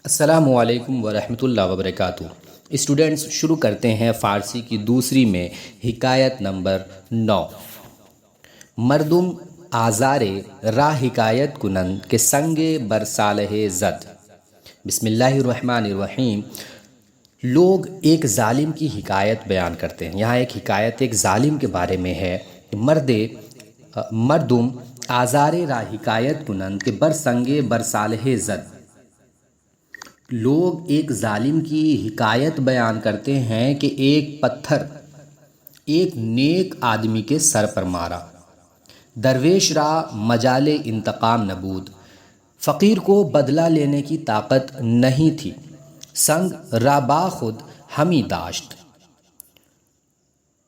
السلام علیکم ورحمۃ اللہ وبرکاتہ۔ اسٹوڈنٹس، شروع کرتے ہیں فارسی کی دوسری میں حکایت نمبر 9۔ مردم آزار راہ حکایت کنند کے سنگ بر صالح زد۔ بسم اللہ الرحمن الرحیم۔ لوگ ایک ظالم کی حکایت بیان کرتے ہیں۔ یہاں ایک حکایت ایک ظالم کے بارے میں ہے۔ مردم آزار راہ حکایت کنند کے بر سنگ بر صالح زد۔ لوگ ایک ظالم کی حکایت بیان کرتے ہیں کہ ایک پتھر ایک نیک آدمی کے سر پر مارا۔ درویش را مجال انتقام نبود۔ فقیر کو بدلہ لینے کی طاقت نہیں تھی۔ سنگ را با خود ہمی داشت۔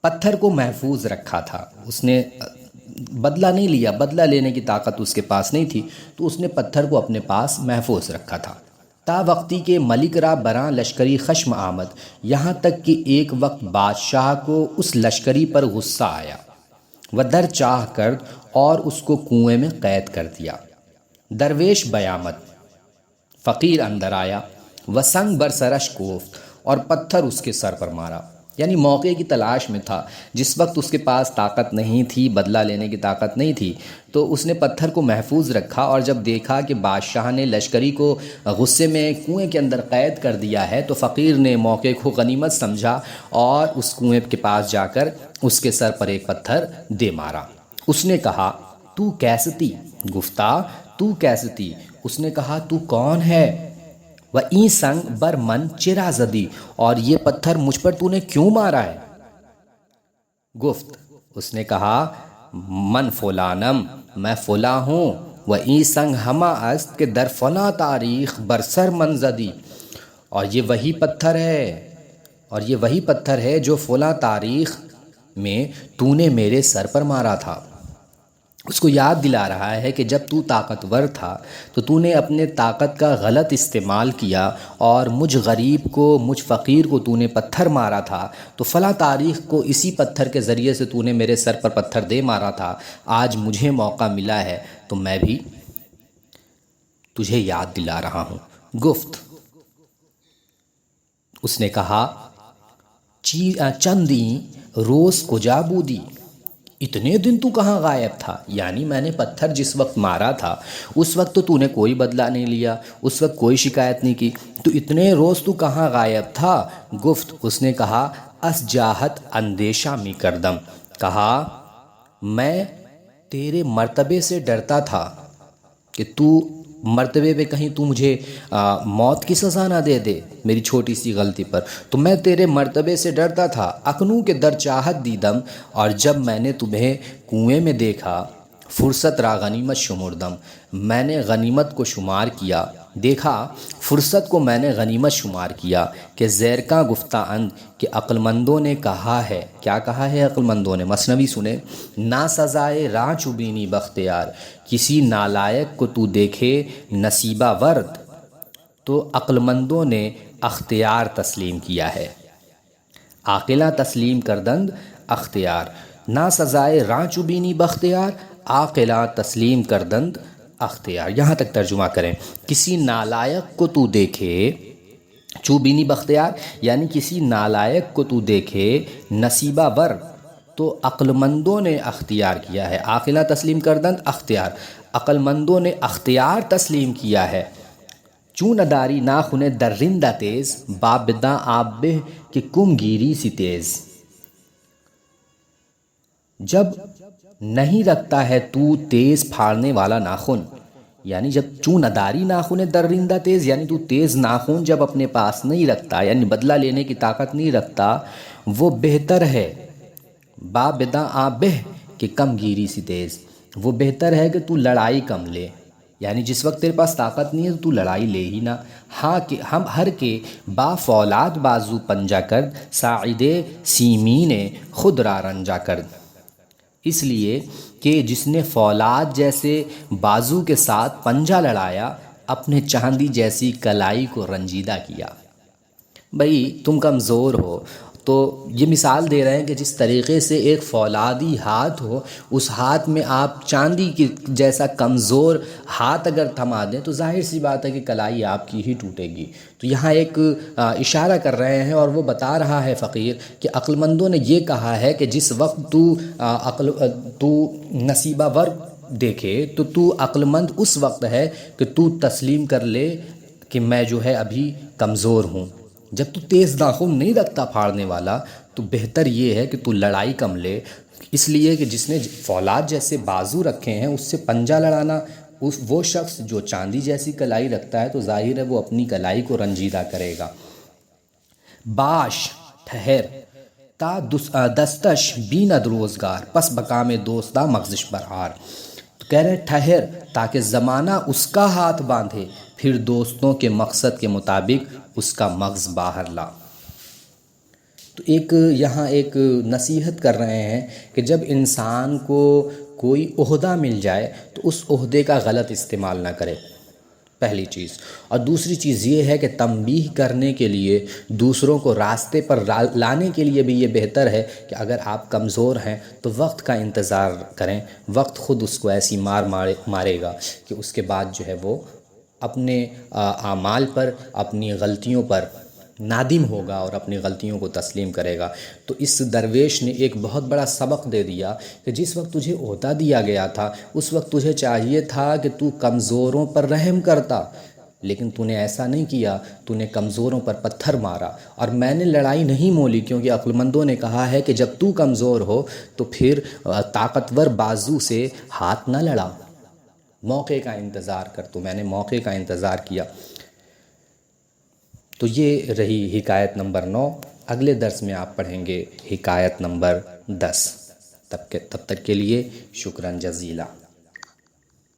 پتھر کو محفوظ رکھا تھا، اس نے بدلہ نہیں لیا، بدلہ لینے کی طاقت اس کے پاس نہیں تھی، تو اس نے پتھر کو اپنے پاس محفوظ رکھا تھا۔ تا وقتی کے ملک را براں لشکری خشم آمد، یہاں تک کہ ایک وقت بادشاہ کو اس لشکری پر غصہ آیا۔ وہ در چاہ کرد اور اس کو کنویں میں قید کر دیا۔ درویش بیامد، فقیر اندر آیا، وہ سنگ بر سرش کوفت، اور پتھر اس کے سر پر مارا۔ یعنی موقع کی تلاش میں تھا، جس وقت اس کے پاس طاقت نہیں تھی، بدلہ لینے کی طاقت نہیں تھی، تو اس نے پتھر کو محفوظ رکھا، اور جب دیکھا کہ بادشاہ نے لشکری کو غصے میں کنویں کے اندر قید کر دیا ہے، تو فقیر نے موقع کو غنیمت سمجھا اور اس کنویں کے پاس جا کر اس کے سر پر ایک پتھر دے مارا۔ اس نے کہا، تو کیستی؟ گفتہ، تو کیستی؟ اس نے کہا، تو کون ہے؟ و این سنگ بر من چرا زدی، اور یہ پتھر مجھ پر تو نے کیوں مارا ہے؟ گفت، اس نے کہا، من فلانم، میں فلاں ہوں، و این سنگ ہما است کہ در فلاں تاریخ بر سر من زدی، اور یہ وہی پتھر ہے جو فلاں تاریخ میں تو نے میرے سر پر مارا تھا۔ اس کو یاد دلا رہا ہے کہ جب تو طاقتور تھا تو تو نے اپنے طاقت کا غلط استعمال کیا، اور مجھ غریب کو، مجھ فقیر کو تو نے پتھر مارا تھا، تو فلاں تاریخ کو اسی پتھر کے ذریعے سے تو نے میرے سر پر پتھر دے مارا تھا۔ آج مجھے موقع ملا ہے تو میں بھی تجھے یاد دلا رہا ہوں۔ گفت، اس نے کہا، چندیں روز کجا بودی، اتنے دن تو کہاں غائب تھا؟ یعنی میں نے پتھر جس وقت مارا تھا اس وقت تو نے کوئی بدلہ نہیں لیا، اس وقت کوئی شکایت نہیں کی، تو اتنے روز تو کہاں غائب تھا؟ گفت، اس نے کہا، اس جاہت اندیشہ می کردم، کہا میں تیرے مرتبے سے ڈرتا تھا کہ تو مرتبے پہ کہیں تو مجھے موت کی سزا نہ دے دے میری چھوٹی سی غلطی پر، تو میں تیرے مرتبے سے ڈرتا تھا۔ اکنوں کے در چاہت دیدم، اور جب میں نے تمہیں کنویں میں دیکھا، فرصت را غنیمت شمردم، میں نے غنیمت کو شمار کیا، دیکھا فرصت کو میں نے غنیمت شمار کیا، کہ زیرکاں گفتہ اند، کہ عقلمندوں نے کہا ہے۔ کیا کہا ہے عقلمندوں نے؟ مثنوی سنیں۔ نا سزائے راہ چوبینی بختیار، کسی نالائق کو تو دیکھے نصیبہ ورد، تو عقلمندوں نے اختیار تسلیم کیا ہے۔ عاقلہ تسلیم کردند اختیار، نا سزائے راہ چوبینی بختیار، عاقلہ تسلیم کردند اختیار۔ یہاں تک ترجمہ کریں۔ کسی نالائق کو تو دیکھے، چوبینی بختیار یعنی کسی نالائق کو تو دیکھے نصیبہ ور، تو عقلمندوں نے اختیار کیا ہے۔ عاقلہ تسلیم کردند اختیار، عقلمندوں نے اختیار تسلیم کیا ہے۔ چون اداری ناخن درندہ تیز، بابداں آب بہ کہ کم گیری سی تیز۔ جب نہیں رکھتا ہے تو تیز پھاڑنے والا ناخن، یعنی جب چون اداری ناخن درندہ تیز، یعنی تو تیز ناخن جب اپنے پاس نہیں رکھتا، یعنی بدلہ لینے کی طاقت نہیں رکھتا، وہ بہتر ہے۔ بابداں آب بہ کہ کم گیری سی تیز، وہ بہتر ہے کہ تو لڑائی کم لے، یعنی جس وقت تیرے پاس طاقت نہیں ہے تو لڑائی لے ہی نہ۔ ہاں کہ ہم ہر کے با فولاد بازو پنجا کرد، ساعدے سیمین خود را رنجا کرد، اس لیے کہ جس نے فولاد جیسے بازو کے ساتھ پنجا لڑایا، اپنے چاندی جیسی کلائی کو رنجیدہ کیا۔ بھئی تم کمزور ہو تو یہ مثال دے رہے ہیں کہ جس طریقے سے ایک فولادی ہاتھ ہو، اس ہاتھ میں آپ چاندی کی جیسا کمزور ہاتھ اگر تھما دیں تو ظاہر سی بات ہے کہ کلائی آپ کی ہی ٹوٹے گی۔ تو یہاں ایک اشارہ کر رہے ہیں اور وہ بتا رہا ہے فقیر کہ عقل مندوں نے یہ کہا ہے کہ جس وقت تو نصیبہ ور دیکھے تو عقل مند اس وقت ہے کہ تو تسلیم کر لے کہ میں جو ہے ابھی کمزور ہوں۔ جب تو تیز ناخن نہیں رکھتا پھاڑنے والا تو بہتر یہ ہے کہ تو لڑائی کم لے، اس لیے کہ جس نے فولاد جیسے بازو رکھے ہیں اس سے پنجہ لڑانا، وہ شخص جو چاندی جیسی کلائی رکھتا ہے تو ظاہر ہے وہ اپنی کلائی کو رنجیدہ کرے گا۔ باش ٹھہر تا دستش بیند روزگار، پس بکام دوستہ مغزش برآر۔ تو کہہ رہے ٹھہر تاکہ زمانہ اس کا ہاتھ باندھے، پھر دوستوں کے مقصد کے مطابق اس کا مغز باہر لا۔ تو یہاں ایک نصیحت کر رہے ہیں کہ جب انسان کو کوئی عہدہ مل جائے تو اس عہدے کا غلط استعمال نہ کرے، پہلی چیز۔ اور دوسری چیز یہ ہے کہ تنبیہ کرنے کے لیے، دوسروں کو راستے پر لانے کے لیے بھی یہ بہتر ہے کہ اگر آپ کمزور ہیں تو وقت کا انتظار کریں، وقت خود اس کو ایسی مارے گا کہ اس کے بعد جو ہے وہ اپنے اعمال پر، اپنی غلطیوں پر نادم ہوگا اور اپنی غلطیوں کو تسلیم کرے گا۔ تو اس درویش نے ایک بہت بڑا سبق دے دیا کہ جس وقت تجھے عہدہ دیا گیا تھا اس وقت تجھے چاہیے تھا کہ تو کمزوروں پر رحم کرتا، لیکن تو نے ایسا نہیں کیا، تو نے کمزوروں پر پتھر مارا۔ اور میں نے لڑائی نہیں مولی، کیونکہ عقل مندوں نے کہا ہے کہ جب تو کمزور ہو تو پھر طاقتور بازو سے ہاتھ نہ لڑا، موقع کا انتظار کر۔ تو میں نے موقع کا انتظار کیا۔ تو یہ رہی حکایت نمبر 9۔ اگلے درس میں آپ پڑھیں گے حکایت نمبر 10۔ تب تک کے لیے شکراً جزیلا۔